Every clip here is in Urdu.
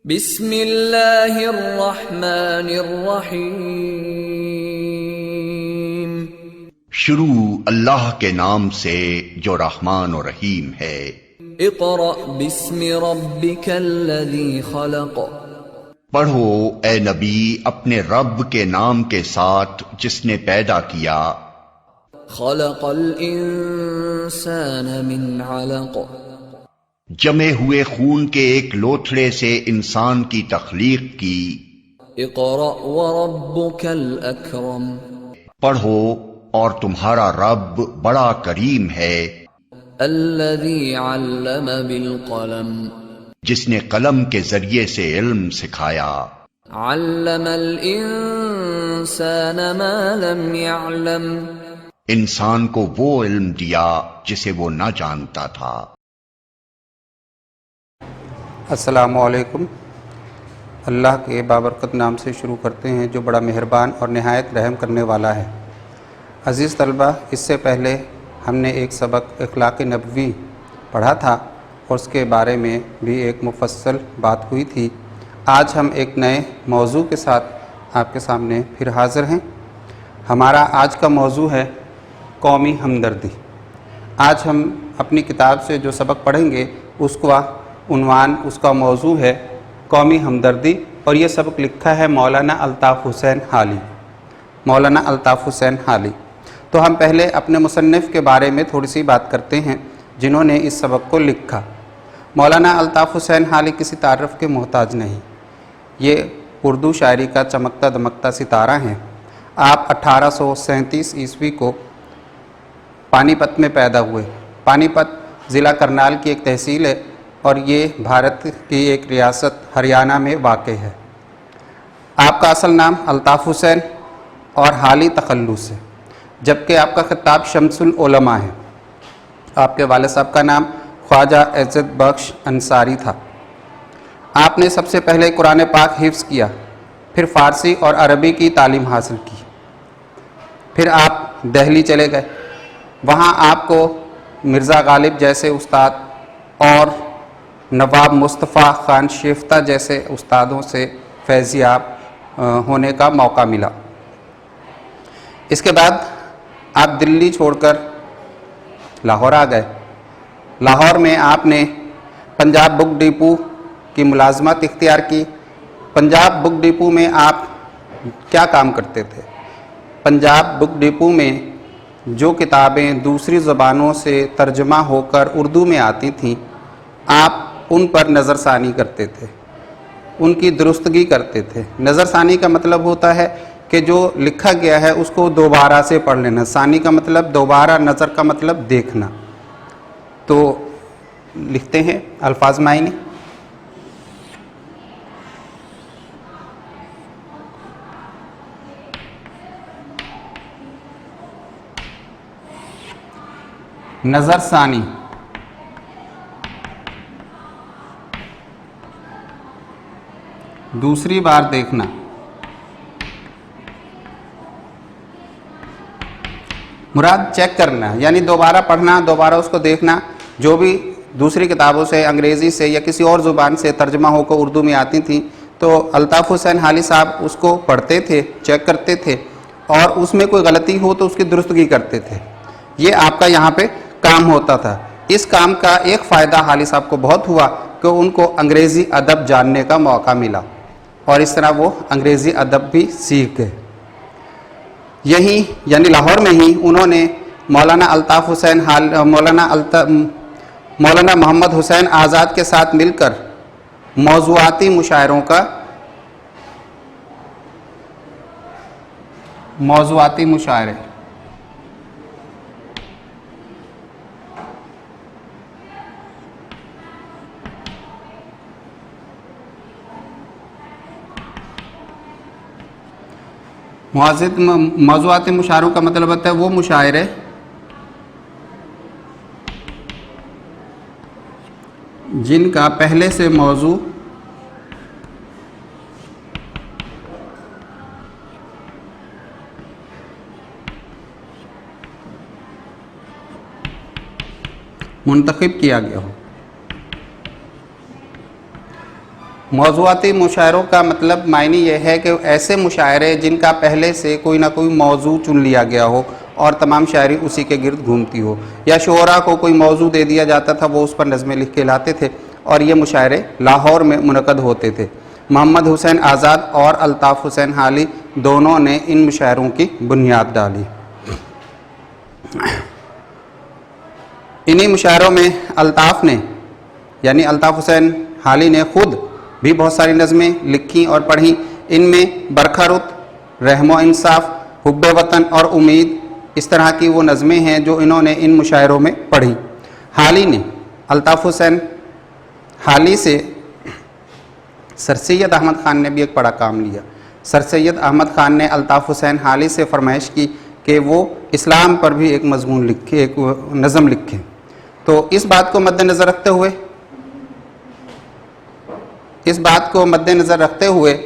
بسم اللہ الرحمن الرحیم۔ شروع اللہ کے نام سے جو رحمان و رحیم ہے۔ اقرأ بسم ربک الذی خلق۔ پڑھو اے نبی اپنے رب کے نام کے ساتھ جس نے پیدا کیا۔ خلق الانسان من علق۔ جمے ہوئے خون کے ایک لوتھڑے سے انسان کی تخلیق کی۔ اقرأ وربک الاکرم۔ پڑھو اور تمہارا رب بڑا کریم ہے۔ الذی علم بالقلم۔ جس نے قلم کے ذریعے سے علم سکھایا۔ علم الانسان ما لم يعلم۔ انسان کو وہ علم دیا جسے وہ نہ جانتا تھا۔ السلام علیکم۔ اللہ کے بابرکت نام سے شروع کرتے ہیں جو بڑا مہربان اور نہایت رحم کرنے والا ہے۔ عزیز طلبہ، اس سے پہلے ہم نے ایک سبق اخلاق نبوی پڑھا تھا اور اس کے بارے میں بھی ایک مفصل بات ہوئی تھی۔ آج ہم ایک نئے موضوع کے ساتھ آپ کے سامنے پھر حاضر ہیں۔ ہمارا آج کا موضوع ہے قومی ہمدردی۔ آج ہم اپنی کتاب سے جو سبق پڑھیں گے اس کا عنوان، اس کا موضوع ہے قومی ہمدردی، اور یہ سبق لکھا ہے مولانا الطاف حسین حالی۔ مولانا الطاف حسین حالی۔ تو ہم پہلے اپنے مصنف کے بارے میں تھوڑی سی بات کرتے ہیں جنہوں نے اس سبق کو لکھا۔ مولانا الطاف حسین حالی کسی تعارف کے محتاج نہیں، یہ اردو شاعری کا چمکتا دمکتا ستارہ ہیں۔ آپ 1837 عیسوی کو پانی پت میں پیدا ہوئے۔ پانی پت ضلع کرنال کی ایک تحصیل ہے اور یہ بھارت کی ایک ریاست ہریانہ میں واقع ہے۔ آپ کا اصل نام الطاف حسین اور حالی تخلص ہے، جبکہ آپ کا خطاب شمس العلماء ہے۔ آپ کے والد صاحب کا نام خواجہ عزت بخش انصاری تھا۔ آپ نے سب سے پہلے قرآن پاک حفظ کیا، پھر فارسی اور عربی کی تعلیم حاصل کی۔ پھر آپ دہلی چلے گئے، وہاں آپ کو مرزا غالب جیسے استاد اور نواب مصطفیٰ خان شیفتہ جیسے استادوں سے فیضیاب ہونے کا موقع ملا۔ اس کے بعد آپ دلی چھوڑ کر لاہور آ گئے۔ لاہور میں آپ نے پنجاب بک ڈپو کی ملازمت اختیار کی۔ پنجاب بک ڈپو میں آپ کیا کام کرتے تھے؟ پنجاب بک ڈپو میں جو کتابیں دوسری زبانوں سے ترجمہ ہو کر اردو میں آتی تھیں، آپ ان پر نظر ثانی کرتے تھے، ان کی درستگی کرتے تھے۔ نظر ثانی کا مطلب ہوتا ہے کہ جو لکھا گیا ہے اس کو دوبارہ سے پڑھ لینا۔ ثانی کا مطلب دوبارہ، نظر کا مطلب دیکھنا۔ تو لکھتے ہیں الفاظ معنی: نظر ثانی، دوسری بار دیکھنا۔ مراد چیک کرنا، یعنی دوبارہ پڑھنا، دوبارہ اس کو دیکھنا۔ جو بھی دوسری کتابوں سے، انگریزی سے یا کسی اور زبان سے ترجمہ ہو کر اردو میں آتی تھیں تو الطاف حسین حالی صاحب اس کو پڑھتے تھے، چیک کرتے تھے، اور اس میں کوئی غلطی ہو تو اس کی درستگی کرتے تھے۔ یہ آپ کا یہاں پہ کام ہوتا تھا۔ اس کام کا ایک فائدہ حالی صاحب کو بہت ہوا کہ ان کو انگریزی ادب جاننے کا موقع ملا، اور اس طرح وہ انگریزی ادب بھی سیکھ گئے۔ یہی یعنی لاہور میں ہی انہوں نے مولانا الطاف حسین مولانا محمد حسین آزاد کے ساتھ مل کر موضوعاتی مشاعروں کا موضوعاتی مشاعرے موضوعاتی مشاعروں کا مطلب ہوتا ہے وہ مشاعرے جن کا پہلے سے موضوع منتخب کیا گیا ہو۔ موضوعاتی مشاعروں کا مطلب معنی یہ ہے کہ ایسے مشاعرے جن کا پہلے سے کوئی نہ کوئی موضوع چن لیا گیا ہو اور تمام شاعری اسی کے گرد گھومتی ہو، یا شعراء کو کوئی موضوع دے دیا جاتا تھا، وہ اس پر نظمیں لکھ کے لاتے تھے، اور یہ مشاعرے لاہور میں منعقد ہوتے تھے۔ محمد حسین آزاد اور الطاف حسین حالی دونوں نے ان مشاعروں کی بنیاد ڈالی۔ انہی مشاعروں میں الطاف نے یعنی الطاف حسین حالی نے خود بھی بہت ساری نظمیں لکھیں اور پڑھیں۔ ان میں برکھا رت، رحم و انصاف، حب وطن اور امید، اس طرح کی وہ نظمیں ہیں جو انہوں نے ان مشاعروں میں پڑھی۔ حالی نے الطاف حسین حالی سے سر سید احمد خان نے بھی ایک بڑا کام لیا۔ سر سید احمد خان نے الطاف حسین حالی سے فرمائش کی کہ وہ اسلام پر بھی ایک مضمون لکھے، ایک نظم لکھیں۔ تو اس بات کو مد نظر رکھتے ہوئے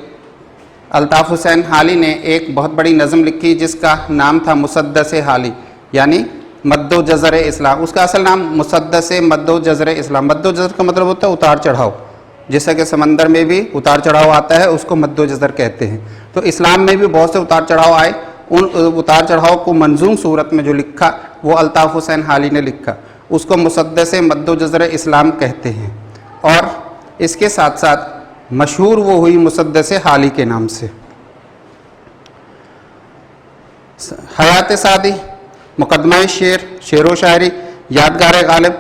الطاف حسین حالی نے ایک بہت بڑی نظم لکھی جس کا نام تھا مسدس حالی، یعنی مد و جزر اسلام۔ اس کا اصل نام مسدس مد و جزر اسلام۔ مد و جزر کا مطلب ہوتا ہے اتار چڑھاؤ، جیسا کہ سمندر میں بھی اتار چڑھاؤ آتا ہے، اس کو مد و جزر کہتے ہیں۔ تو اسلام میں بھی بہت سے اتار چڑھاؤ آئے، ان اتار چڑھاؤ کو منظوم صورت میں جو لکھا وہ الطاف حسین حالی نے لکھا، اس کو مسدس مد و جزر اسلام کہتے ہیں، اور اس کے ساتھ ساتھ مشہور وہ ہوئی مسدس حالی کے نام سے۔ حیات سعدی، مقدمہ شعر، شعر و شاعری، یادگار غالب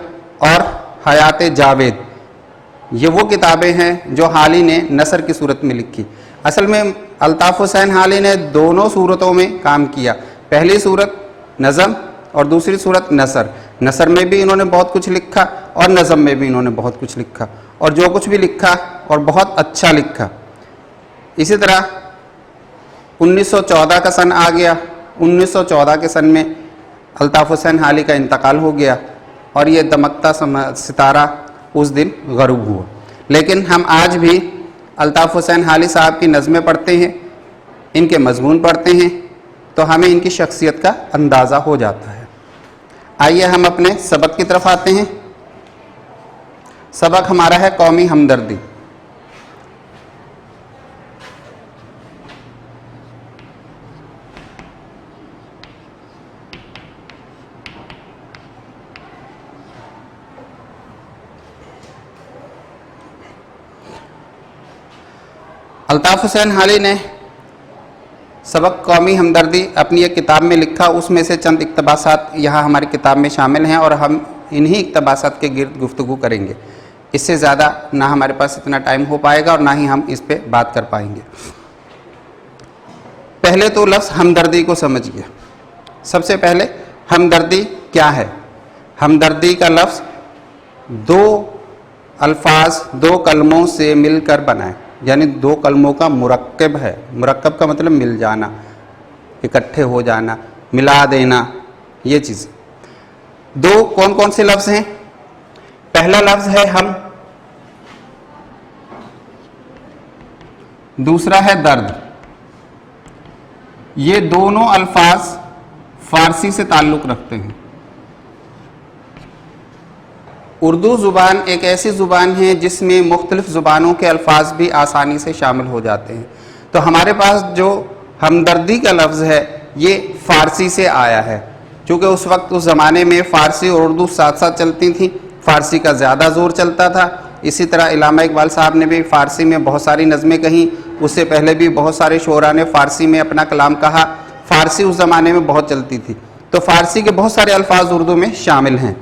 اور حیات جاوید، یہ وہ کتابیں ہیں جو حالی نے نثر کی صورت میں لکھی۔ اصل میں الطاف حسین حالی نے دونوں صورتوں میں کام کیا، پہلی صورت نظم اور دوسری صورت نثر۔ نثر میں بھی انہوں نے بہت کچھ لکھا اور نظم میں بھی انہوں نے بہت کچھ لکھا، اور جو کچھ بھی لکھا اور بہت اچھا لکھا۔ اسی طرح 1914 کا سن آ گیا، 1914 کے سن میں الطاف حسین حالی کا انتقال ہو گیا، اور یہ دمکتا ستارہ اس دن غروب ہوا۔ لیکن ہم آج بھی الطاف حسین حالی صاحب کی نظمیں پڑھتے ہیں، ان کے مضمون پڑھتے ہیں، تو ہمیں ان کی شخصیت کا اندازہ ہو جاتا ہے۔ آئیے ہم اپنے سبق کی طرف آتے ہیں۔ سبق ہمارا ہے قومی ہمدردی۔ الطاف حسین حالی نے سبق قومی ہمدردی اپنی ایک کتاب میں لکھا، اس میں سے چند اقتباسات یہاں ہماری کتاب میں شامل ہیں، اور ہم انہی اقتباسات کے گرد گفتگو کریں گے۔ اس سے زیادہ نہ ہمارے پاس اتنا ٹائم ہو پائے گا اور نہ ہی ہم اس پہ بات کر پائیں گے۔ پہلے تو لفظ ہمدردی کو سمجھیے۔ سب سے پہلے ہمدردی کیا ہے؟ ہمدردی کا لفظ دو الفاظ، دو کلموں سے مل کر بنا ہے، یعنی دو کلموں کا مرکب ہے۔ مرکب کا مطلب مل جانا، اکٹھے ہو جانا، ملا دینا، یہ چیز۔ دو کون کون سے لفظ ہیں؟ پہلا لفظ ہے ہم، دوسرا ہے درد۔ یہ دونوں الفاظ فارسی سے تعلق رکھتے ہیں۔ اردو زبان ایک ایسی زبان ہے جس میں مختلف زبانوں کے الفاظ بھی آسانی سے شامل ہو جاتے ہیں۔ تو ہمارے پاس جو ہمدردی کا لفظ ہے یہ فارسی سے آیا ہے، چونکہ اس وقت اس زمانے میں فارسی اور اردو ساتھ ساتھ چلتی تھیں، فارسی کا زیادہ زور چلتا تھا۔ اسی طرح علامہ اقبال صاحب نے بھی فارسی میں بہت ساری نظمیں کہیں، اس سے پہلے بھی بہت سارے شعراء نے فارسی میں اپنا کلام کہا۔ فارسی اس زمانے میں بہت چلتی تھی، تو فارسی کے بہت سارے الفاظ اردو میں شامل ہیں۔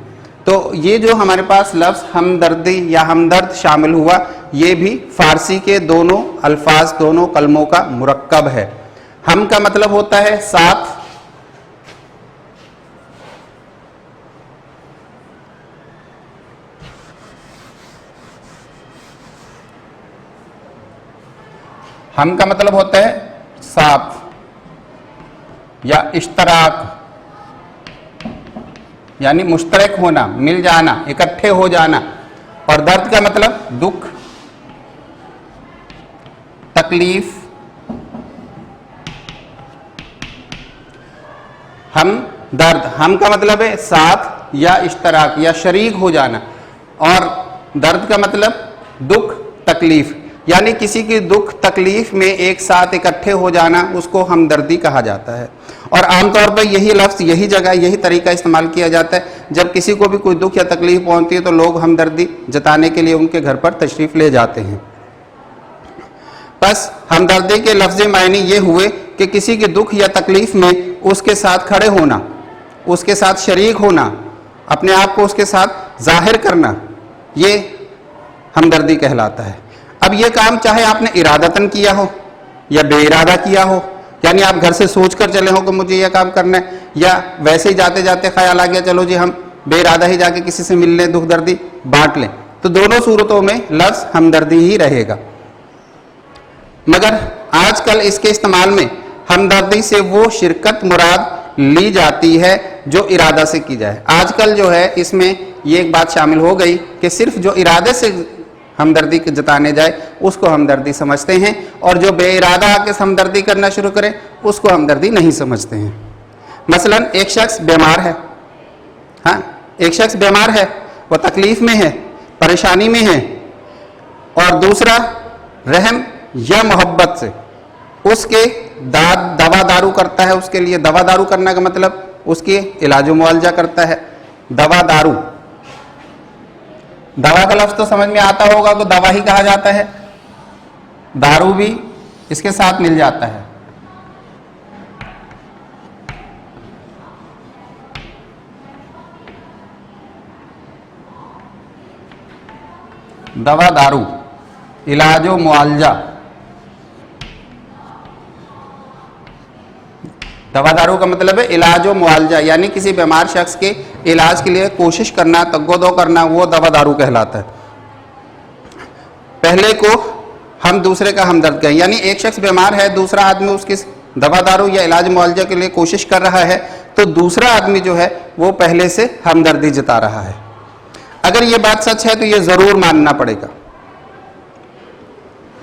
تو یہ جو ہمارے پاس لفظ ہمدردی یا ہمدرد شامل ہوا، یہ بھی فارسی کے دونوں الفاظ، دونوں کلموں کا مرکب ہے۔ ہم کا مطلب ہوتا ہے ساتھ، ہم کا مطلب ہوتا ہے ساتھ یا اشتراک، یعنی مشترک ہونا، مل جانا، اکٹھے ہو جانا۔ اور درد کا مطلب دکھ، تکلیف۔ ہم درد، ہم کا مطلب ہے ساتھ یا اشتراک یا شریک ہو جانا، اور درد کا مطلب دکھ، تکلیف۔ یعنی کسی کی دکھ تکلیف میں ایک ساتھ اکٹھے ہو جانا اس کو ہمدردی کہا جاتا ہے. اور عام طور پر یہی لفظ، یہی جگہ، یہی طریقہ استعمال کیا جاتا ہے. جب کسی کو بھی کوئی دکھ یا تکلیف پہنچتی ہے تو لوگ ہمدردی جتانے کے لیے ان کے گھر پر تشریف لے جاتے ہیں. بس ہمدردی کے لفظ معنی یہ ہوئے کہ کسی کے دکھ یا تکلیف میں اس کے ساتھ کھڑے ہونا، اس کے ساتھ شریک ہونا، اپنے آپ کو اس کے ساتھ ظاہر کرنا، یہ ہمدردی کہلاتا ہے. اب یہ کام چاہے آپ نے ارادتاً کیا ہو یا بے ارادہ کیا ہو، یعنی آپ گھر سے سوچ کر چلے ہو کہ مجھے یہ کام کرنا ہے، یا ویسے ہی جاتے جاتے خیال آ گیا چلو جی ہم بے ارادہ ہی جا کے کسی سے مل لیں، دکھ دردی بانٹ لیں، تو دونوں صورتوں میں لفظ ہمدردی ہی رہے گا. مگر آج کل اس کے استعمال میں ہمدردی سے وہ شرکت مراد لی جاتی ہے جو ارادہ سے کی جائے. آج کل جو ہے اس میں یہ ایک بات شامل ہو گئی کہ صرف جو ارادے سے ہمدردی جتانے جائے اس کو ہمدردی سمجھتے ہیں، اور جو بے ارادہ آ کے ہمدردی کرنا شروع کرے اس کو ہمدردی نہیں سمجھتے ہیں. مثلا ایک شخص بیمار ہے، ایک شخص بیمار ہے، وہ تکلیف میں ہے، پریشانی میں ہے، اور دوسرا رحم یا محبت سے اس کے دوا دارو کرتا ہے. اس کے لیے دوا دارو کرنا کا مطلب اس کے علاج و معالجہ کرتا ہے. دوا دارو، دوا کا لفظ تو سمجھ میں آتا ہوگا تو دوا ہی کہا جاتا ہے، دارو بھی اس کے ساتھ مل جاتا ہے. دوا دارو، علاج و معالجہ. دوا دارو کا مطلب ہے علاج و معالجہ، یعنی کسی بیمار شخص کے علاج کے لیے کوشش کرنا، تگ و دو کرنا، وہ دوا دارو کہلاتا ہے. پہلے کو ہم دوسرے کا ہمدرد کہیں، یعنی ایک شخص بیمار ہے، دوسرا آدمی اس کی دوا دارو یا علاج معالجہ کے لیے کوشش کر رہا ہے، تو دوسرا آدمی جو ہے وہ پہلے سے ہمدردی جتا رہا ہے. اگر یہ بات سچ ہے تو یہ ضرور ماننا پڑے گا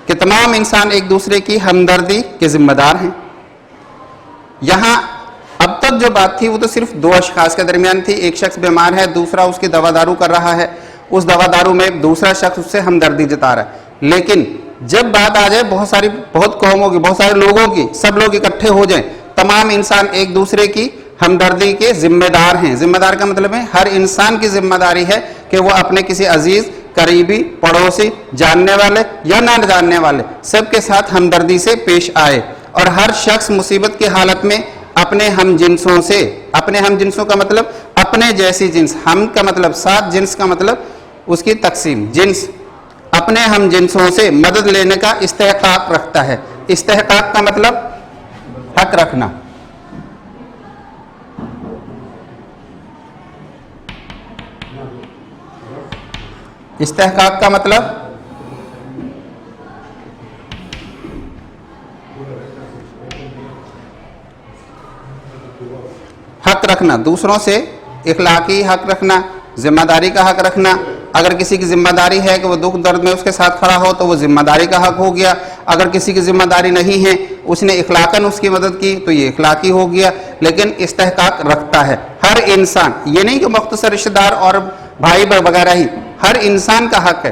کہ تمام انسان ایک دوسرے کی ہمدردی کے ذمہ دار ہیں. یہاں اب تک جو بات تھی وہ تو صرف دو اشخاص کے درمیان تھی. ایک شخص بیمار ہے، دوسرا اس کی دوا دارو کر رہا ہے، اس دوا دارو میں دوسرا شخص اس سے ہمدردی جتا رہا ہے. لیکن جب بات آ جائے بہت قوموں کی، بہت سارے لوگوں کی، سب لوگ اکٹھے ہو جائیں، تمام انسان ایک دوسرے کی ہمدردی کے ذمہ دار ہیں. ذمہ دار کا مطلب ہے ہر انسان کی ذمہ داری ہے کہ وہ اپنے کسی عزیز، قریبی، پڑوسی، جاننے والے یا نہ جاننے والے سب کے ساتھ ہمدردی سے پیش آئے. اور ہر شخص مصیبت کی حالت میں اپنے ہم جنسوں سے، اپنے ہم جنسوں کا مطلب اپنے جیسی جنس، ہم کا مطلب ساتھ، جنس کا مطلب اس کی تقسیم، جنس، اپنے ہم جنسوں سے مدد لینے کا استحقاق رکھتا ہے. استحقاق کا مطلب حق رکھنا. استحقاق کا مطلب حق رکھنا، دوسروں سے اخلاقی حق رکھنا، ذمہ داری کا حق رکھنا. اگر کسی کی ذمہ داری ہے کہ وہ دکھ درد میں اس کے ساتھ کھڑا ہو تو وہ ذمہ داری کا حق ہو گیا. اگر کسی کی ذمہ داری نہیں ہے، اس نے اخلاقاً اس کی مدد کی تو یہ اخلاقی ہو گیا. لیکن استحقاق رکھتا ہے ہر انسان، یہ نہیں کہ مختصر رشتہ دار اور بھائی وغیرہ ہی، ہر انسان کا حق ہے.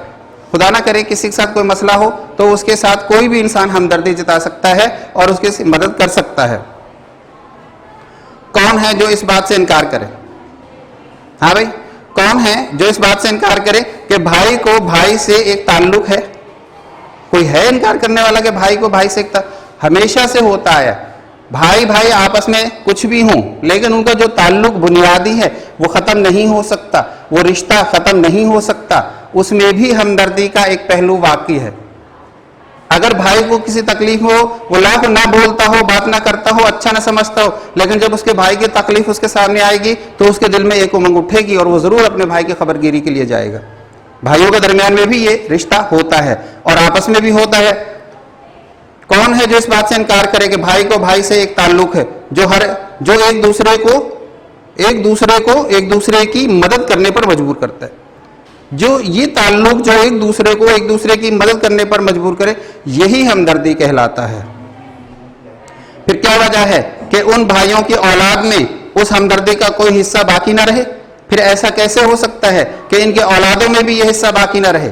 خدا نہ کرے کسی کے ساتھ کوئی مسئلہ ہو تو اس کے ساتھ کوئی بھی انسان ہمدردی جتا سکتا ہے اور اس کی مدد کر سکتا ہے. کون ہے جو اس بات سے انکار کرے؟ ہاں بھائی، کون ہے جو اس بات سے انکار کرے کہ بھائی کو بھائی سے ایک تعلق ہے؟ کوئی ہے انکار کرنے والا کہ بھائی کو بھائی سے ایک ہمیشہ سے ہوتا ہے. بھائی بھائی آپس میں کچھ بھی ہوں لیکن ان کا جو تعلق بنیادی ہے وہ ختم نہیں ہو سکتا، وہ رشتہ ختم نہیں ہو سکتا. اس میں بھی ہمدردی کا ایک پہلو واقع ہے. اگر بھائی کو کسی تکلیف ہو، وہ لاکھ نہ بولتا ہو، بات نہ کرتا ہو، اچھا نہ سمجھتا ہو، لیکن جب اس کے بھائی کی تکلیف اس کے سامنے آئے گی تو اس کے دل میں ایک امنگ اٹھے گی اور وہ ضرور اپنے بھائی کی خبر گیری کے لیے جائے گا. بھائیوں کے درمیان میں بھی یہ رشتہ ہوتا ہے اور آپس میں بھی ہوتا ہے. کون ہے جو اس بات سے انکار کرے کہ بھائی کو بھائی سے ایک تعلق ہے جو ایک دوسرے کی مدد کرنے پر مجبور کرتا ہے؟ جو یہ تعلق جو ایک دوسرے کی مدد کرنے پر مجبور کرے، یہی ہمدردی کہلاتا ہے. پھر کیا وجہ ہے کہ ان بھائیوں کی اولاد میں اس ہمدردی کا کوئی حصہ باقی نہ رہے؟ پھر ایسا کیسے ہو سکتا ہے کہ ان کے اولادوں میں بھی یہ حصہ باقی نہ رہے؟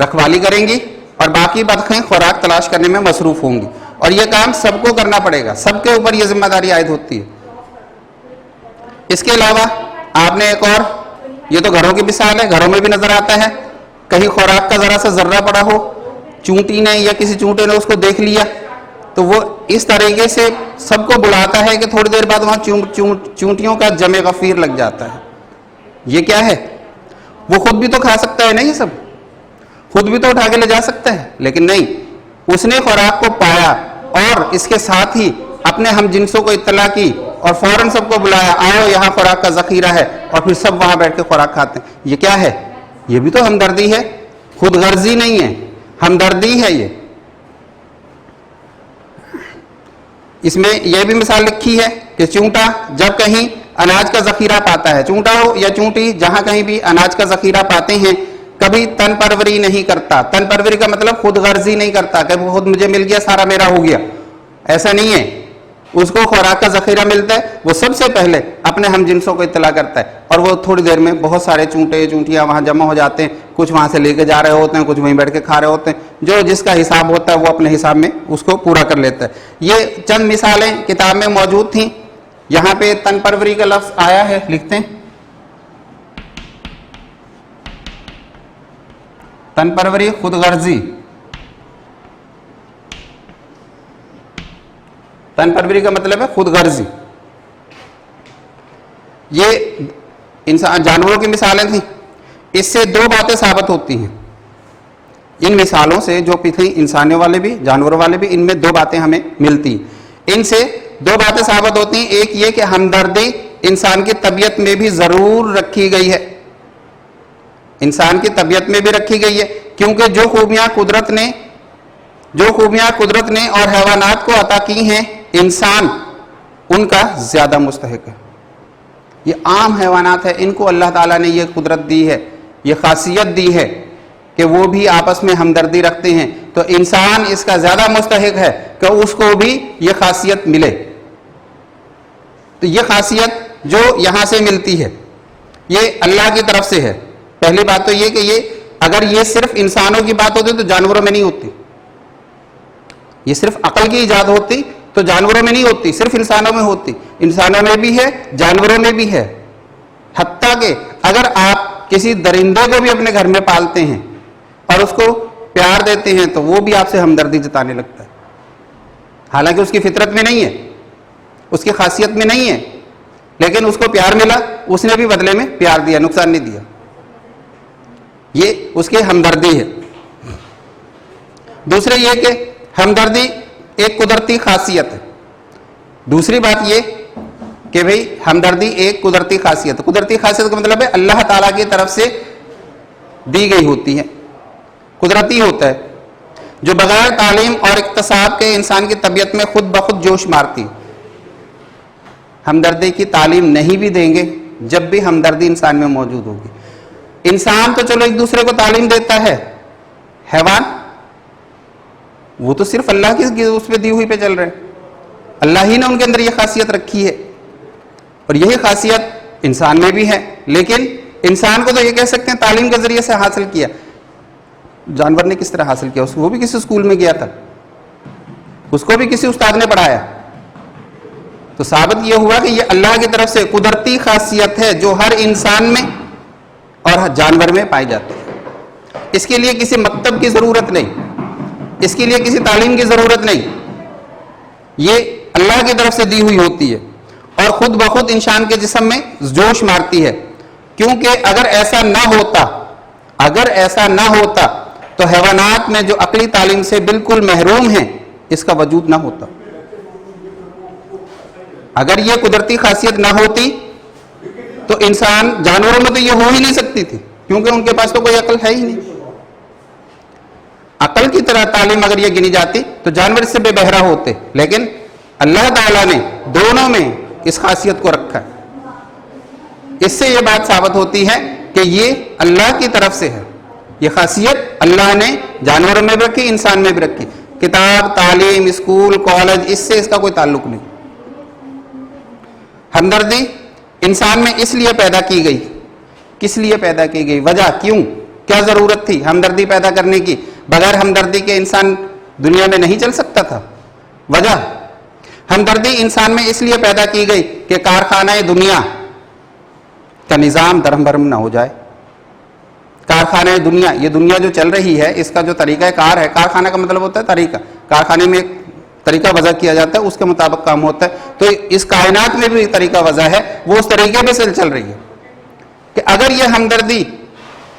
رکھوالی کریں گی اور باقی بطخیں خوراک تلاش کرنے میں مصروف ہوں گی، اور یہ کام سب کو کرنا پڑے گا، سب کے اوپر یہ ذمہ داری عائد ہوتی ہے۔ اس کے علاوہ آپ نے ایک اور، یہ تو گھروں کی مثال ہے، گھروں میں بھی نظر آتا ہے، کہیں خوراک کا ذرا سا ذرہ پڑا ہو، چونٹی نے یا کسی چونٹے نے اس کو دیکھ لیا، تو وہ اس طریقے سے سب کو بلاتا ہے کہ تھوڑی دیر بعد وہاں چونٹیوں کا جمع غفیر لگ جاتا ہے۔ یہ کیا ہے؟ وہ خود بھی تو کھا سکتا ہے نا، یہ سب خود بھی تو اٹھا کے لے جا سکتا ہے، لیکن نہیں، اس نے خوراک کو پایا اور اس کے ساتھ ہی اپنے ہم جنسوں کو اطلاع کی اور فوراً سب کو بلایا، آؤ یہاں خوراک کا ذخیرہ ہے، اور پھر سب وہاں بیٹھ کے خوراک کھاتے ہیں۔ یہ کیا ہے؟ یہ بھی تو ہمدردی ہے، خود غرضی نہیں ہے، ہمدردی ہے۔ یہ اس میں یہ بھی مثال لکھی ہے کہ چونٹا جب کہیں اناج کا ذخیرہ پاتا ہے، چونٹا ہو یا چونٹی جہاں کہیں بھی اناج کا ذخیرہ پاتے ہیں، کبھی تن پروری نہیں کرتا۔ تن پروری کا مطلب خود غرضی نہیں کرتا کہ وہ خود مجھے مل گیا سارا میرا ہو گیا، ایسا نہیں ہے۔ اس کو خوراک کا ذخیرہ ملتا ہے، وہ سب سے پہلے اپنے ہم جنسوں کو اطلاع کرتا ہے، اور وہ تھوڑی دیر میں بہت سارے چونٹے چونٹیاں وہاں جمع ہو جاتے ہیں، کچھ وہاں سے لے کے جا رہے ہوتے ہیں، کچھ وہیں بیٹھ کے کھا رہے ہوتے ہیں، جو جس کا حساب ہوتا ہے وہ اپنے حساب میں اس کو پورا کر لیتا ہے۔ یہ چند مثالیں کتاب میں موجود تھیں۔ یہاں پہ تن پروری کا لفظ آیا ہے، لکھتے ہیں تن پروری خود غرضی، تن پروری کا مطلب ہے خود غرضی۔ یہ انسان جانوروں کی مثالیں تھیں، اس سے دو باتیں ثابت ہوتی ہیں۔ ان مثالوں سے جو پتھری انسانوں والے بھی جانوروں والے بھی، ان میں دو باتیں ہمیں ملتی ہیں۔ ان سے دو باتیں ثابت ہوتی ہیں، ایک یہ کہ ہمدردی انسان کی طبیعت میں بھی ضرور رکھی گئی ہے، انسان کی طبیعت میں بھی رکھی گئی ہے، کیونکہ جو خوبیاں قدرت نے اور حیوانات کو عطا کی ہیں، انسان ان کا زیادہ مستحق ہے۔ یہ عام حیوانات ہیں، ان کو اللہ تعالیٰ نے یہ قدرت دی ہے، یہ خاصیت دی ہے کہ وہ بھی آپس میں ہمدردی رکھتے ہیں، تو انسان اس کا زیادہ مستحق ہے کہ اس کو بھی یہ خاصیت ملے۔ تو یہ خاصیت جو یہاں سے ملتی ہے یہ اللہ کی طرف سے ہے۔ پہلی بات تو یہ کہ اگر یہ صرف انسانوں کی بات ہوتی تو جانوروں میں نہیں ہوتی، یہ صرف عقل کی ایجاد ہوتی تو جانوروں میں نہیں ہوتی، صرف انسانوں میں ہوتی۔ انسانوں میں بھی ہے، جانوروں میں بھی ہے، حتیٰ کہ اگر آپ کسی درندے کو بھی اپنے گھر میں پالتے ہیں اور اس کو پیار دیتے ہیں تو وہ بھی آپ سے ہمدردی جتانے لگتا ہے، حالانکہ اس کی فطرت میں نہیں ہے، اس کی خاصیت میں نہیں ہے، لیکن اس کو پیار ملا، اس نے بھی بدلے میں پیار دیا، نقصان نہیں دیا۔ یہ اس کی ہمدردی ہے۔ دوسرے یہ کہ ہمدردی ایک قدرتی خاصیت ہے۔ دوسری بات یہ کہ بھئی ہمدردی ایک قدرتی خاصیت ہے۔ قدرتی خاصیت کا مطلب ہے اللہ تعالیٰ کی طرف سے دی گئی ہوتی ہے، قدرتی ہوتا ہے، جو بغیر تعلیم اور اکتساب کے انسان کی طبیعت میں خود بخود جوش مارتی۔ ہمدردی کی تعلیم نہیں بھی دیں گے جب بھی ہمدردی انسان میں موجود ہوگی۔ انسان تو چلو ایک دوسرے کو تعلیم دیتا ہے، حیوان وہ تو صرف اللہ کی اس پہ دی ہوئی پہ چل رہے ہیں، اللہ ہی نے ان کے اندر یہ خاصیت رکھی ہے، اور یہی خاصیت انسان میں بھی ہے۔ لیکن انسان کو تو یہ کہہ سکتے ہیں تعلیم کے ذریعے سے حاصل کیا، جانور نے کس طرح حاصل کیا؟ وہ بھی کسی اسکول میں گیا تھا، اس کو بھی کسی استاد نے پڑھایا۔ تو ثابت یہ ہوا کہ یہ اللہ کی طرف سے قدرتی خاصیت ہے جو ہر انسان میں اور جانور میں پائی جاتی ہے۔ اس کے لیے کسی مکتب کی ضرورت نہیں، اس کے لیے کسی تعلیم کی ضرورت نہیں، یہ اللہ کی طرف سے دی ہوئی ہوتی ہے اور خود بخود انسان کے جسم میں جوش مارتی ہے۔ کیونکہ اگر ایسا نہ ہوتا تو حیوانات میں جو عقلی تعلیم سے بالکل محروم ہیں اس کا وجود نہ ہوتا۔ اگر یہ قدرتی خاصیت نہ ہوتی تو انسان جانوروں میں تو یہ ہو ہی نہیں سکتی تھی، کیونکہ ان کے پاس تو کوئی عقل ہے ہی نہیں۔ عقل کی طرح تعلیم اگر یہ گنی جاتی تو جانور اس سے بے بہرا ہوتے، لیکن اللہ تعالیٰ نے دونوں میں اس خاصیت کو رکھا ہے۔ اس سے یہ بات ثابت ہوتی ہے کہ یہ اللہ کی طرف سے ہے، یہ خاصیت اللہ نے جانوروں میں بھی رکھی، انسان میں بھی رکھی۔ کتاب، تعلیم، اسکول، کالج، اس سے اس کا کوئی تعلق نہیں۔ ہمدردی انسان میں اس لیے پیدا کی گئی، کس لیے پیدا کی گئی، وجہ کیوں؟ کیا ضرورت تھی ہمدردی پیدا کرنے کی؟ بغیر ہمدردی کے انسان دنیا میں نہیں چل سکتا تھا. وجہ ہمدردی انسان میں اس لیے پیدا کی گئی کہ کارخانہ دنیا کا نظام درہم برہم نہ ہو جائے. کارخانہ دنیا، یہ دنیا جو چل رہی ہے اس کا جو طریقہ کار ہے، کارخانہ کا مطلب ہوتا ہے طریقہ، کارخانے میں ایک طریقہ وضع کیا جاتا ہے، اس کے مطابق کام ہوتا ہے. تو اس کائنات میں بھی طریقہ وضع ہے، وہ اس طریقے پہ سے چل رہی ہے کہ اگر یہ ہمدردی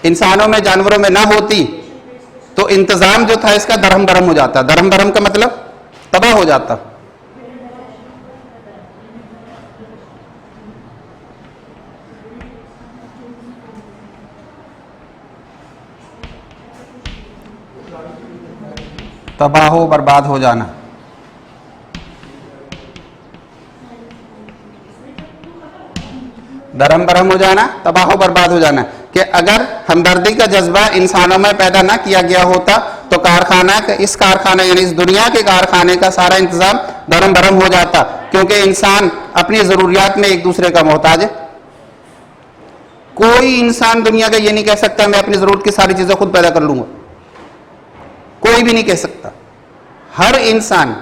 انسانوں میں جانوروں میں نہ ہوتی تو انتظام جو تھا اس کا درہم برہم ہو جاتا. درہم برہم کا مطلب تباہ ہو جاتا. تباہ و برباد ہو جانا. درہم برہم ہو جانا، تباہ و برباد ہو جانا. کہ اگر ہمدردی کا جذبہ انسانوں میں پیدا نہ کیا گیا ہوتا تو اس کارخانہ یعنی اس دنیا کے کارخانے کا سارا انتظام درہم برہم ہو جاتا. کیونکہ انسان اپنی ضروریات میں ایک دوسرے کا محتاج ہے. کوئی انسان دنیا کا یہ نہیں کہہ سکتا میں اپنی ضرورت کی ساری چیزیں خود پیدا کر لوں گا. کوئی بھی نہیں کہہ سکتا. ہر انسان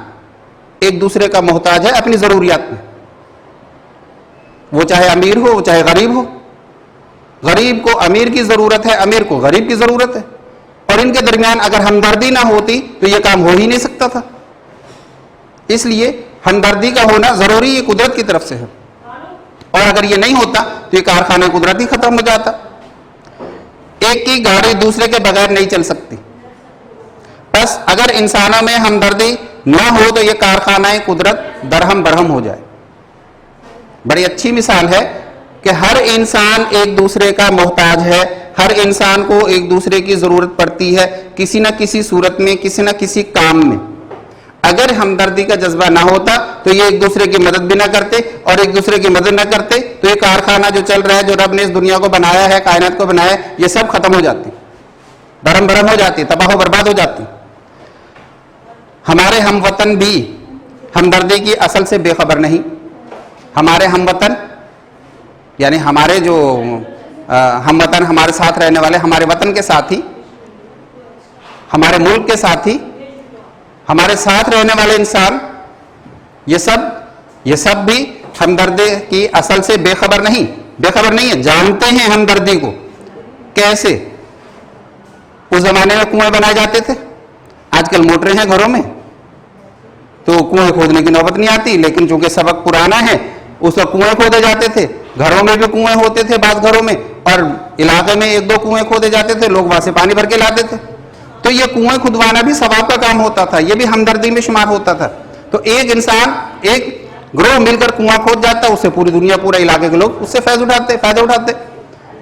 ایک دوسرے کا محتاج ہے اپنی ضروریات میں. وہ چاہے امیر ہو، وہ چاہے غریب ہو. غریب کو امیر کی ضرورت ہے، امیر کو غریب کی ضرورت ہے. اور ان کے درمیان اگر ہمدردی نہ ہوتی تو یہ کام ہو ہی نہیں سکتا تھا. اس لیے ہمدردی کا ہونا ضروری یہ قدرت کی طرف سے ہے. اور اگر یہ نہیں ہوتا تو یہ کارخانہ قدرت ہی ختم ہو جاتا. ایک کی گاڑی دوسرے کے بغیر نہیں چل سکتی. بس اگر انسانوں میں ہمدردی نہ ہو تو یہ کارخانہ قدرت درہم برہم ہو جائے. بڑی اچھی مثال ہے کہ ہر انسان ایک دوسرے کا محتاج ہے. ہر انسان کو ایک دوسرے کی ضرورت پڑتی ہے کسی نہ کسی صورت میں، کسی نہ کسی کام میں. اگر ہمدردی کا جذبہ نہ ہوتا تو یہ ایک دوسرے کی مدد بھی نہ کرتے، اور ایک دوسرے کی مدد نہ کرتے تو یہ کارخانہ جو چل رہا ہے، جو رب نے اس دنیا کو بنایا ہے، کائنات کو بنایا ہے، یہ سب ختم ہو جاتی، درہم برہم ہو جاتی، تباہ و برباد ہو جاتی. ہمارے ہم وطن بھی ہمدردی کی اصل سے بے خبر نہیں. ہمارے ہم وطن یعنی ہمارے جو ہم وطن، ہمارے ساتھ رہنے والے، ہمارے وطن کے ساتھی، ہمارے ملک کے ساتھی، ہمارے ساتھ رہنے والے انسان، یہ سب بھی ہمدردی کی اصل سے بے خبر نہیں ہے. جانتے ہیں ہمدردی کو. کیسے؟ اس زمانے میں کنویں بنائے جاتے تھے. آج کل موٹریں ہیں گھروں میں تو کنویں کھودنے کی نوبت نہیں آتی. لیکن چونکہ سبق پرانا ہے اس وقت کنویں کھودے جاتے تھے. گھروں میں بھی کنویں ہوتے تھے بعض گھروں میں، اور علاقے میں ایک دو کنویں کھودے جاتے تھے، لوگ وہاں سے پانی بھر کے لاتے تھے. تو یہ کنویں کھدوانا بھی ثواب کا کام ہوتا تھا، یہ بھی ہمدردی میں شمار ہوتا تھا. تو ایک انسان، ایک گروہ مل کر کنواں کھود جاتا، اس سے پوری دنیا، پورے علاقے کے لوگ اس سے فائدہ اٹھاتے.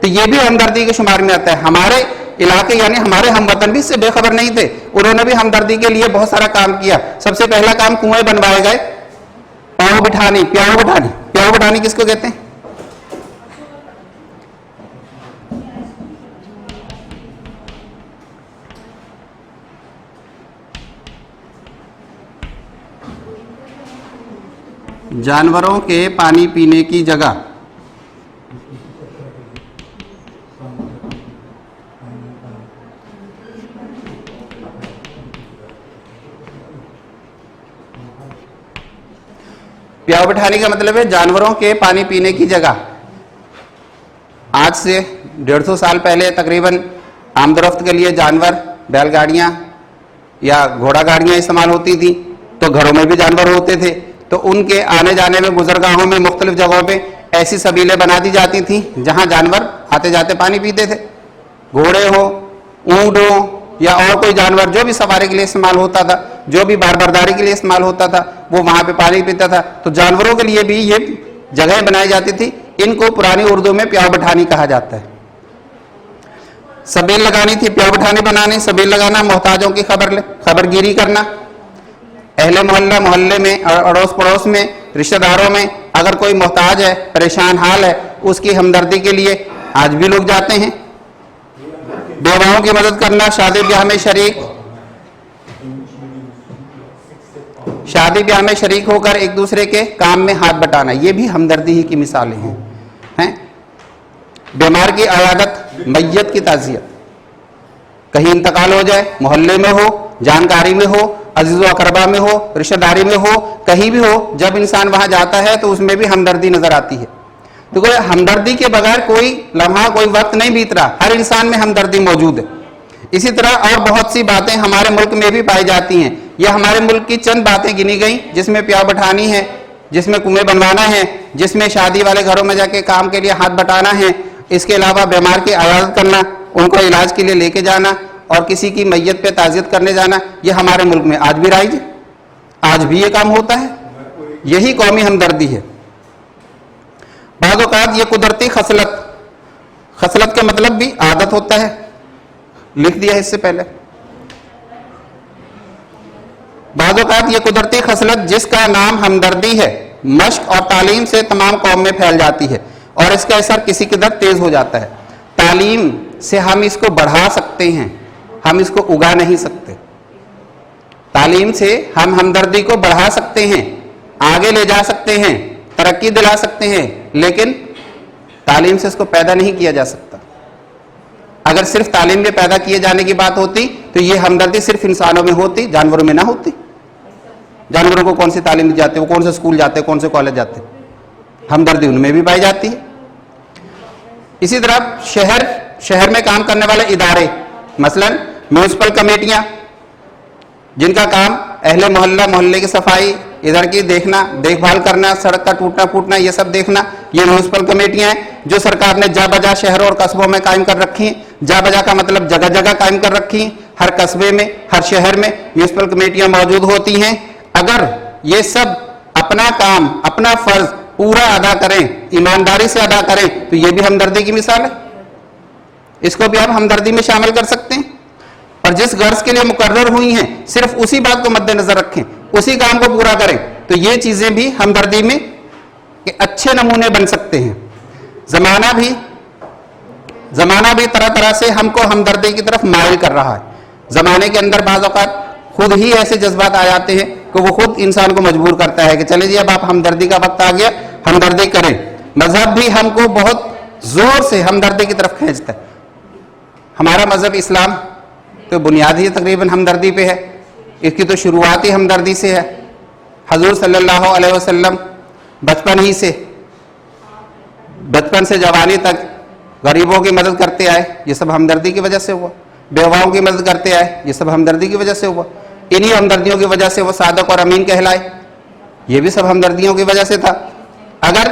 تو یہ بھی ہمدردی کے شمار میں آتا ہے. ہمارے علاقے یعنی ہمارے ہم وطن بھی اس سے بے خبر نہیں تھے. انہوں نے بھی ہمدردی کے لیے بہت سارا کام کیا. سب سے پہلا کام کنویں بنوائے گئے. پیاؤ بٹھانی کس کو کہتے ہیں؟ جانوروں کے پانی پینے کی جگہ. پیاؤ بٹھانے کا مطلب ہے جانوروں کے پانی پینے کی جگہ. آج سے 150 سال پہلے تقریباً آمد و رفت کے لیے جانور، بیل گاڑیاں یا گھوڑا گاڑیاں استعمال ہوتی تھیں. تو گھروں میں بھی جانور ہوتے تھے، تو ان کے آنے جانے میں، گزرگاہوں میں، مختلف جگہوں پہ ایسی سبیلیں بنا دی جاتی تھیں جہاں جانور آتے جاتے پانی پیتے تھے. گھوڑے ہو، اونٹ ہو، یا اور کوئی جانور جو بھی سواری کے لیے استعمال ہوتا تھا، جو بھی باربرداری کے لیے استعمال ہوتا تھا، وہ وہاں پہ پانی پیتا تھا. تو جانوروں کے لیے بھی یہ جگہیں بنائی جاتی تھی. ان کو پرانی اردو میں پیاؤ بٹھانی کہا جاتا ہے. سبیل لگانی تھی، پیاؤ بٹھانی بنانی. سبیل لگانا، محتاجوں کی خبر گیری کرنا. اہل محلے میں، اڑوس پڑوس میں، رشتہ داروں میں اگر کوئی محتاج ہے، پریشان حال ہے، اس کی ہمدردی کے لیے آج بھی لوگ جاتے ہیں. بیواؤں کی مدد کرنا. شادی بیاہ میں شریک ہو کر ایک دوسرے کے کام میں ہاتھ بٹانا. یہ بھی ہمدردی ہی کی مثالیں ہیں. بیمار کی عیادت، میت کی تعزیت. کہیں انتقال ہو جائے، محلے میں ہو، جانکاری میں ہو، عزیز و اقربا میں ہو، رشتہ داری میں ہو، کہیں بھی ہو، جب انسان وہاں جاتا ہے تو اس میں بھی ہمدردی نظر آتی ہے. تو کوئی ہمدردی کے بغیر کوئی لمحہ کوئی وقت نہیں بیت رہا، ہر انسان میں ہمدردی موجود ہے. اسی طرح اور بہت سی باتیں ہمارے ملک میں بھی پائی جاتی ہیں. یہ ہمارے ملک کی چند باتیں گنی گئیں جس میں پیاؤ بٹھانی ہے، جس میں کنویں بنوانا ہے، جس میں شادی والے گھروں میں جا کے کام کے لیے ہاتھ بٹانا ہے. اس کے علاوہ بیمار کی عیادت کرنا، ان کو علاج کے لیے لے کے جانا، اور کسی کی میت پہ تعزیت کرنے جانا، یہ ہمارے ملک میں آج بھی رائج ہے، آج بھی یہ کام ہوتا ہے. یہی قومی ہمدردی ہے. بعض اوقات یہ قدرتی خصلت کا مطلب بھی عادت ہوتا ہے، لکھ دیا ہے اس سے پہلے. بعض اوقات یہ قدرتی خصلت جس کا نام ہمدردی ہے، مشق اور تعلیم سے تمام قوم میں پھیل جاتی ہے اور اس کا اثر کسی قدر تیز ہو جاتا ہے. تعلیم سے ہم اس کو بڑھا سکتے ہیں، ہم اس کو اگا نہیں سکتے. تعلیم سے ہم ہمدردی کو بڑھا سکتے ہیں، آگے لے جا سکتے ہیں، ترقی دلا سکتے ہیں، لیکن تعلیم سے اس کو پیدا نہیں کیا جا سکتا. اگر صرف تعلیم میں پیدا کیے جانے کی بات ہوتی تو یہ ہمدردی صرف انسانوں میں ہوتی، جانوروں میں نہ ہوتی. جانوروں کو کون سی تعلیم دی جاتی ہے، وہ کون سے اسکول جاتے ہیں، کون سے کالج جاتے ہیں، ہمدردی ان میں بھی پائی جاتی ہے. اسی طرح شہر میں کام کرنے والے ادارے، مثلا میونسپل کمیٹیاں، جن کا کام اہل محلے کی صفائی، ادھر کی دیکھنا، دیکھ بھال کرنا، سڑک کا ٹوٹنا پھوٹنا یہ سب دیکھنا، یہ میونسپل کمیٹیاں ہیں جو سرکار نے جا بجا شہروں اور قصبوں میں قائم کر رکھی ہیں. جا بجا کا مطلب جگہ جگہ قائم کر رکھی ہیں. ہر قصبے میں، ہر شہر میں میونسپل کمیٹیاں موجود ہوتی ہیں. اگر یہ سب اپنا کام، اپنا فرض پورا ادا کریں، ایمانداری سے ادا کریں، تو یہ بھی ہمدردی کی مثال ہے. اس کو بھی آپ ہمدردی میں شامل کر سکتے ہیں. اور جس غرض کے لیے مقرر ہوئی ہیں صرف اسی بات کو مد نظر رکھیں، اسی کام کو پورا کریں، تو یہ چیزیں بھی ہمدردی میں اچھے نمونے بن سکتے ہیں. زمانہ بھی طرح طرح سے ہم کو ہمدردی کی طرف مائل کر رہا ہے. زمانے کے اندر بعض اوقات خود ہی ایسے جذبات آ جاتے ہیں کہ وہ خود انسان کو مجبور کرتا ہے کہ چلے جی اب آپ ہمدردی کا وقت آ گیا، ہمدردی کریں. مذہب بھی ہم کو بہت زور سے ہمدردی کی طرف کھینچتا ہے. ہمارا مذہب اسلام تو بنیاد ہی تقریباً ہمدردی پہ ہے، اس کی تو شروعات ہی ہمدردی سے ہے. حضور صلی اللہ علیہ وسلم بچپن سے جوانی تک غریبوں کی مدد کرتے آئے، یہ سب ہمدردی کی وجہ سے ہوا. بیواؤں کی مدد کرتے آئے، یہ سب ہمدردی کی وجہ سے ہوا. انہی ہمدردیوں کی وجہ سے وہ صادق اور امین کہلائے، یہ بھی سب ہمدردیوں کی وجہ سے تھا. اگر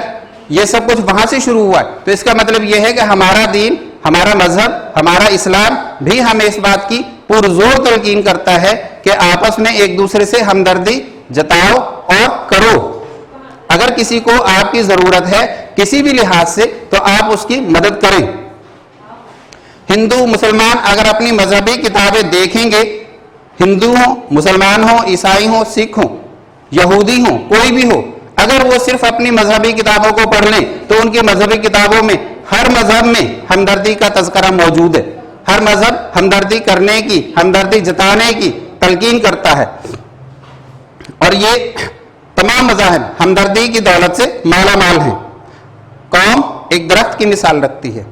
یہ سب کچھ وہاں سے شروع ہوا ہے تو اس کا مطلب یہ ہے کہ ہمارا دین، ہمارا مذہب، ہمارا اسلام بھی ہمیں اس بات کی پرزور تلقین کرتا ہے کہ آپس میں ایک دوسرے سے ہمدردی جتاؤ اور کرو. اگر کسی کو آپ کی ضرورت ہے کسی بھی لحاظ سے تو آپ اس کی مدد کریں. ہندو مسلمان اگر اپنی مذہبی کتابیں دیکھیں گے، ہندو ہوں، مسلمان ہوں، عیسائی ہوں، سکھ ہوں، یہودی ہوں، کوئی بھی ہو، اگر وہ صرف اپنی مذہبی کتابوں کو پڑھ لیں تو ان کی مذہبی کتابوں میں ہر مذہب میں ہمدردی کا تذکرہ موجود ہے. ہر مذہب ہمدردی کرنے کی، ہمدردی جتانے کی تلقین کرتا ہے. اور یہ تمام مذاہب ہمدردی کی دولت سے مالا مال ہیں. قوم ایک درخت کی مثال رکھتی ہے.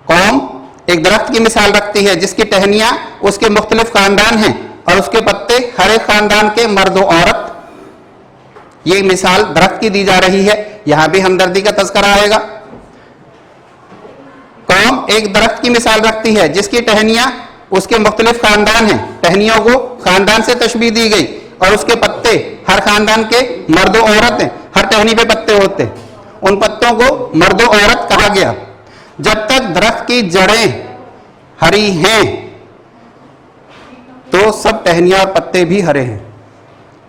قوم ایک درخت کی مثال رکھتی ہے جس کی ٹہنیاں اس کے مختلف خاندان ہیں اور اس کے پتے ہر ایک خاندان کے مرد و عورت. یہ مثال درخت کی دی جا رہی ہے، یہاں بھی ہمدردی کا تذکرہ آئے گا. قوم ایک درخت کی مثال رکھتی ہے جس کی ٹہنیاں اس کے مختلف خاندان ہیں. ٹہنیوں کو خاندان سے تشبیہ دی گئی اور اس کے پتے ہر خاندان کے مرد و عورت ہیں. ہر ٹہنی پہ پتے ہوتے ہیں، ان پتوں کو مرد و عورت کہا گیا. جب تک درخت کی جڑیں ہری ہیں تو سب ٹہنیاں اور پتے بھی ہرے ہیں.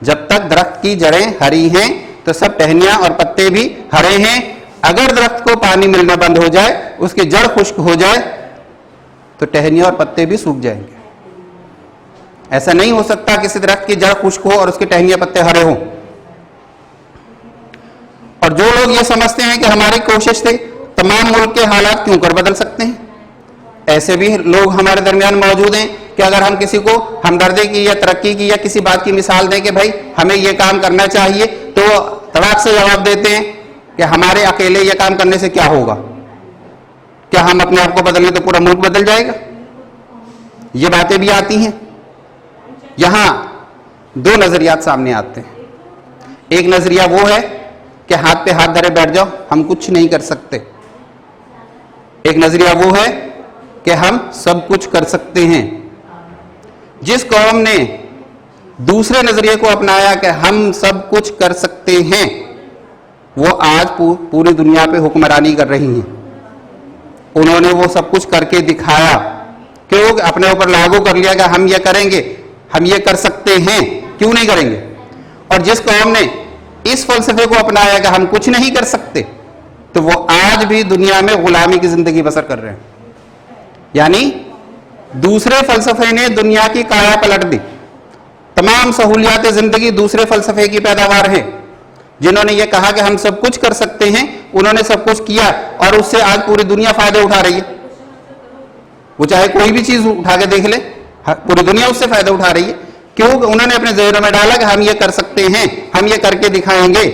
جب تک درخت کی جڑیں ہری ہیں تو سب ٹہنیاں اور پتے بھی ہرے ہیں. اگر درخت کو پانی ملنا بند ہو جائے، اس کی جڑ خشک ہو جائے تو ٹہنیاں اور پتے بھی سوکھ جائیں گے. ایسا نہیں ہو سکتا کسی درخت کی جڑ خشک ہو اور اس کے ٹہنیاں پتے ہرے ہوں. اور جو لوگ یہ سمجھتے ہیں کہ ہماری کوشش سے تمام ملک کے حالات کیوں کر بدل سکتے ہیں، ایسے بھی لوگ ہمارے درمیان موجود ہیں کہ اگر ہم کسی کو ہمدردی کی یا ترقی کی یا کسی بات کی مثال دیں کہ بھائی ہمیں یہ کام کرنا چاہیے، تو تڑاک سے جواب دیتے ہیں کہ ہمارے اکیلے یہ کام کرنے سے کیا ہوگا، کیا ہم اپنے آپ کو بدل لیں تو پورا ملک بدل جائے گا. یہ باتیں بھی آتی ہیں. یہاں دو نظریات سامنے آتے ہیں. ایک نظریہ وہ ہے کہ ہاتھ پہ ہاتھ دھرے بیٹھ جاؤ, ہم کچھ نہیں کر سکتے. ایک نظریہ وہ ہے کہ ہم سب کچھ کر سکتے ہیں. جس قوم نے دوسرے نظریے کو اپنایا کہ ہم سب کچھ کر سکتے ہیں, وہ آج پوری دنیا پہ حکمرانی کر رہی ہیں. انہوں نے وہ سب کچھ کر کے دکھایا, کیوں؟ اپنے اوپر لاگو کر لیا کہ ہم یہ کریں گے, ہم یہ کر سکتے ہیں, کیوں نہیں کریں گے. اور جس قوم نے اس فلسفے کو اپنایا کہ ہم کچھ نہیں کر سکتے, تو وہ آج بھی دنیا میں غلامی کی زندگی بسر کر رہے ہیں. یعنی دوسرے فلسفے نے دنیا کی کایا پلٹ دی. تمام سہولیات زندگی دوسرے فلسفے کی پیداوار ہیں. جنہوں نے یہ کہا کہ ہم سب کچھ کر سکتے ہیں, انہوں نے سب کچھ کیا, اور اس سے آج پوری دنیا فائدے اٹھا رہی ہے. وہ چاہے کوئی بھی چیز اٹھا کے دیکھ لے, پوری دنیا اس سے فائدہ اٹھا رہی ہے. کیوں؟ انہوں نے اپنے ذہنوں میں ڈالا کہ ہم یہ کر سکتے ہیں, ہم یہ کر کے دکھائیں گے.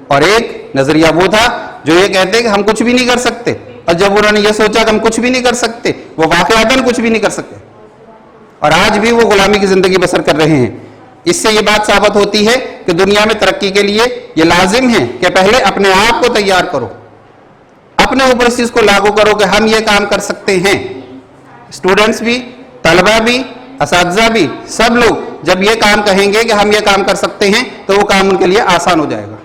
اور ایک نظریہ وہ تھا جو یہ کہتے ہیں کہ ہم کچھ بھی نہیں کر سکتے, اور جب انہوں نے یہ سوچا کہ ہم کچھ بھی نہیں کر سکتے, وہ واقعتاً کچھ بھی نہیں کر سکتے, اور آج بھی وہ غلامی کی زندگی بسر کر رہے ہیں. اس سے یہ بات ثابت ہوتی ہے کہ دنیا میں ترقی کے لیے یہ لازم ہے کہ پہلے اپنے آپ کو تیار کرو, اپنے اوپر اس چیز کو لاگو کرو کہ ہم یہ کام کر سکتے ہیں. اسٹوڈنٹس بھی, طلبہ بھی, اساتذہ بھی, سب لوگ جب یہ کام کہیں گے کہ ہم یہ کام کر سکتے ہیں, تو وہ کام ان کے لیے آسان ہو جائے گا,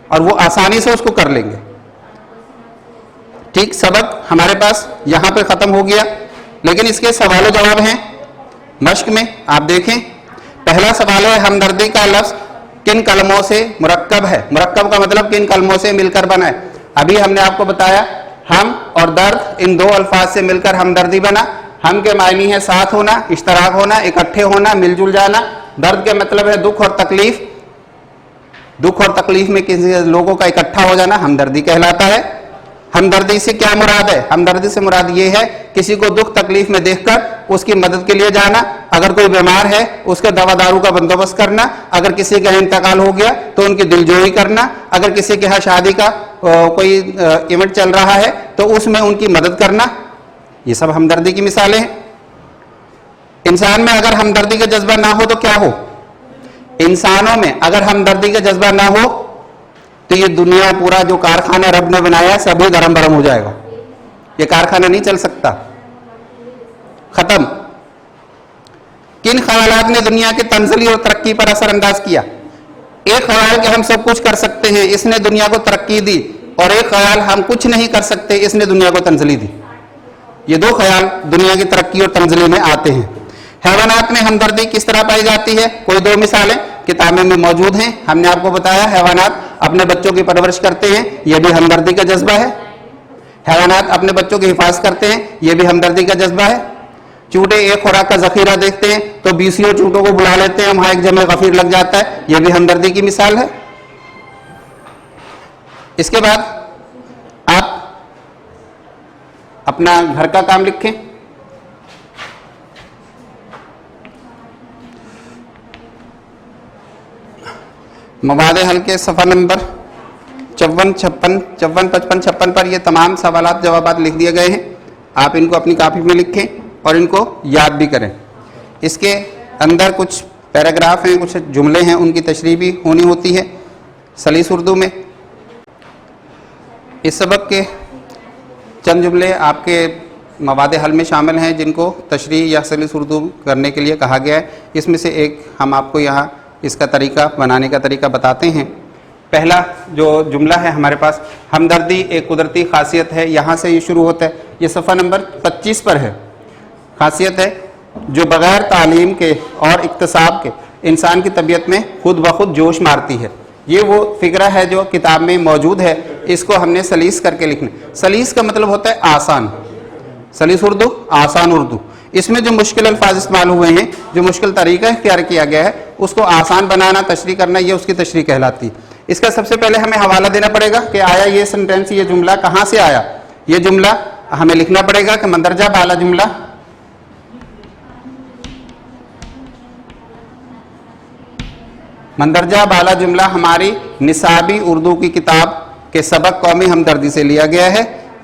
اور وہ آسانی سے اس کو کر لیں گے. ٹھیک, سبق ہمارے پاس یہاں پہ ختم ہو گیا, لیکن اس کے سوال و جواب ہیں مشق میں. آپ دیکھیں, پہلا سوال ہے ہمدردی کا لفظ کن کلموں سے مرکب ہے. مرکب کا مطلب کن کلموں سے مل کر بنا ہے. ابھی ہم نے آپ کو بتایا ہم اور درد, ان دو الفاظ سے مل کر ہمدردی بنا. ہم کے معنی ہے ساتھ ہونا, اشتراک ہونا, اکٹھے ہونا, مل جل جانا. درد کے مطلب ہے دکھ اور تکلیف. دکھ اور تکلیف میں کسی لوگوں کا اکٹھا ہو جانا ہمدردی کہلاتا ہے. ہمدردی سے کیا مراد ہے؟ ہمدردی سے مراد یہ ہے کسی کو دکھ تکلیف میں دیکھ کر اس کی مدد کے لیے جانا. اگر کوئی بیمار ہے اس کے دوا دارو کا بندوبست کرنا. اگر کسی کا انتقال ہو گیا تو ان کی دلجوئی کرنا. اگر کسی کے ہاں شادی کا کوئی ایونٹ چل رہا ہے تو اس میں ان کی مدد کرنا. یہ سب ہمدردی کی مثالیں ہیں. انسان میں اگر ہمدردی کا جذبہ نہ ہو تو کیا ہو؟ انسانوں میں اگر ہمدردی کا جذبہ نہ ہو تو یہ دنیا, پورا جو کارخانہ رب نے بنایا سبھی گرم برم ہو جائے گا. یہ کارخانہ نہیں چل سکتا, ختم. کن خیالات نے دنیا کی تنزلی اور ترقی پر اثر انداز کیا؟ ایک خیال کہ ہم سب کچھ کر سکتے ہیں, اس نے دنیا کو ترقی دی, اور ایک خیال ہم کچھ نہیں کر سکتے, اس نے دنیا کو تنزلی دی. یہ دو خیال دنیا کی ترقی اور تنزلی میں آتے ہیں. حیوانات میں ہمدردی کس طرح پائی جاتی ہے؟ کوئی دو مثالیں کتابیں میں موجود ہیں. ہم نے آپ کو بتایا حیوانات اپنے بچوں کی پرورش کرتے ہیں, یہ بھی ہمدردی کا جذبہ ہے. حیوانات اپنے بچوں کی حفاظت کرتے ہیں, یہ بھی ہمدردی کا جذبہ ہے. چونٹے ایک خوراک کا ذخیرہ دیکھتے ہیں تو 20 چونٹوں کو بلا لیتے ہیں, وہاں ایک جمع غفیر لگ جاتا ہے, یہ بھی ہمدردی کی مثال ہے. اس کے بعد آپ اپنا گھر کا کام لکھیں. مواد حل کے صفحہ نمبر 54, 55, 56 پر یہ تمام سوالات جوابات لکھ دیے گئے ہیں. آپ ان کو اپنی کاپی میں لکھیں اور ان کو یاد بھی کریں. اس کے اندر کچھ پیراگراف ہیں, کچھ جملے ہیں, ان کی تشریح بھی ہونی ہوتی ہے سلیس اردو میں. اس سبق کے چند جملے آپ کے مواد حل میں شامل ہیں جن کو تشریح یا سلیس اردو کرنے کے لیے کہا گیا ہے. اس میں سے ایک ہم آپ کو یہاں اس کا طریقہ, بنانے کا طریقہ بتاتے ہیں. پہلا جو جملہ ہے ہمارے پاس, ہمدردی ایک قدرتی خاصیت ہے, یہاں سے یہ شروع ہوتا ہے. یہ صفحہ نمبر 25 پر ہے. خاصیت ہے جو بغیر تعلیم کے اور اکتساب کے انسان کی طبیعت میں خود بخود جوش مارتی ہے. یہ وہ فکرہ ہے جو کتاب میں موجود ہے, اس کو ہم نے سلیس کر کے لکھنا. سلیس کا مطلب ہوتا ہے آسان. سلیس اردو, آسان اردو. اس میں جو مشکل الفاظ استعمال ہوئے ہیں, جو مشکل طریقہ اختیار کیا گیا ہے, اس کو آسان بنانا, تشریح کرنا, یہ اس کی تشریح کہلاتی ہے. اس کا سب سے پہلے ہمیں حوالہ دینا پڑے گا کہ آیا یہ سنٹینس, یہ جملہ کہاں سے آیا. یہ جملہ ہمیں لکھنا پڑے گا کہ مندرجہ بالا جملہ مندرجہ بالا جملہ ہماری نصابی اردو کی کتاب کے سبق قومی ہمدردی سے لیا گیا ہے,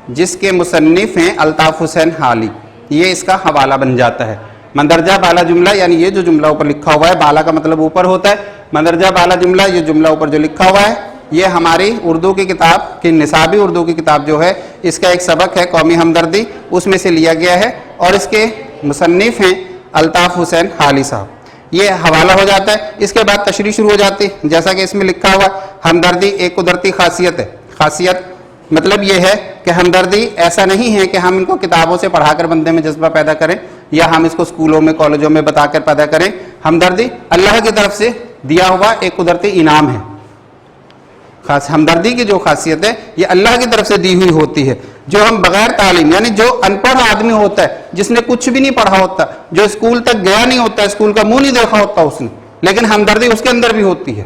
جس کے مصنف ہیں الطاف حسین حالی. یہ اس کا حوالہ بن جاتا ہے. مندرجہ بالا جملہ یعنی یہ جو جملہ اوپر لکھا ہوا ہے، بالا کا مطلب اوپر ہوتا ہے، مندرجہ بالا جملہ یہ جملہ اوپر جو لکھا ہوا ہے یہ ہماری اردو کی کتاب کی نصابی اردو کی کتاب جو ہے اس کا ایک سبق ہے قومی ہمدردی، اس میں سے لیا گیا ہے اور اس کے مصنف ہیں الطاف حسین حالی صاحب۔ یہ حوالہ ہو جاتا ہے، اس کے بعد تشریح شروع ہو جاتی ہے، جیسا کہ اس میں لکھا ہوا ہمدردی ایک قدرتی خاصیت ہے۔ خاصیت مطلب یہ ہے کہ ہمدردی ایسا نہیں ہے کہ ہم ان کو کتابوں سے پڑھا کر بندے میں جذبہ پیدا کریں یا ہم اس کو اسکولوں میں کالجوں میں بتا کر پیدا کریں۔ ہمدردی اللہ کی طرف سے دیا ہوا ایک قدرتی انعام ہے۔ خاص ہمدردی کی جو خاصیت ہے یہ اللہ کی طرف سے دی ہوئی ہوتی ہے۔ جو ہم بغیر تعلیم یعنی جو ان پڑھ آدمی ہوتا ہے، جس نے کچھ بھی نہیں پڑھا ہوتا، جو اسکول تک گیا نہیں ہوتا، اسکول کا منہ نہیں دیکھا ہوتا اس نے، لیکن ہمدردی اس کے اندر بھی ہوتی ہے۔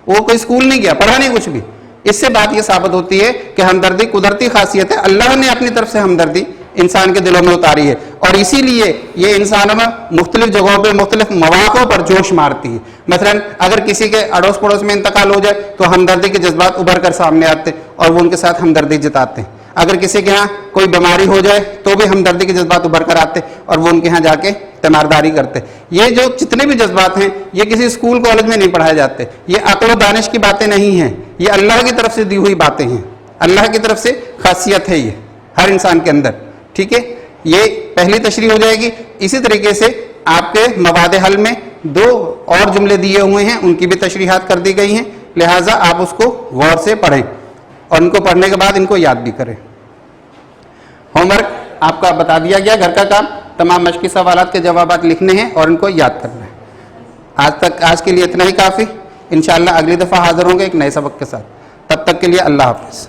وہ کوئی اسکول نہیں گیا، پڑھا نہیں کچھ بھی۔ اس سے بات یہ ثابت ہوتی ہے کہ ہمدردی قدرتی خاصیت ہے، اللہ نے اپنی طرف سے ہمدردی انسان کے دلوں میں اتاری ہے، اور اسی لیے یہ انسانوں میں مختلف جگہوں پہ مختلف مواقع پر جوش مارتی ہے۔ مثلا اگر کسی کے اڑوس پڑوس میں انتقال ہو جائے تو ہمدردی کے جذبات ابھر کر سامنے آتے اور وہ ان کے ساتھ ہمدردی جتاتے ہیں۔ اگر کسی کے ہاں کوئی بیماری ہو جائے تو بھی ہمدردی کے جذبات ابھر کر آتے اور وہ ان کے ہاں جا کے تیمارداری کرتے۔ یہ جو جتنے بھی جذبات ہیں یہ کسی اسکول کالج میں نہیں پڑھائے جاتے، یہ عقل و دانش کی باتیں نہیں ہیں، یہ اللہ کی طرف سے دی ہوئی باتیں ہیں، اللہ کی طرف سے خاصیت ہے یہ ہر انسان کے اندر۔ ٹھیک ہے، یہ پہلی تشریح ہو جائے گی۔ اسی طریقے سے آپ کے مواد حل میں 2 اور جملے دیے ہوئے ہیں، ان کی بھی تشریحات کر دی گئی ہیں، لہٰذا آپ اس کو غور سے پڑھیں اور ان کو پڑھنے کے بعد ان کو یاد بھی کریں۔ ہوم ورک آپ کا بتا دیا گیا، گھر کا کام تمام مشقی سوالات کے جوابات لکھنے ہیں اور ان کو یاد کرنا ہے۔ آج کے لیے اتنا ہی کافی، انشاءاللہ اگلی دفعہ حاضر ہوں گے ایک نئے سبق کے ساتھ۔ تب تک کے لیے اللہ حافظ۔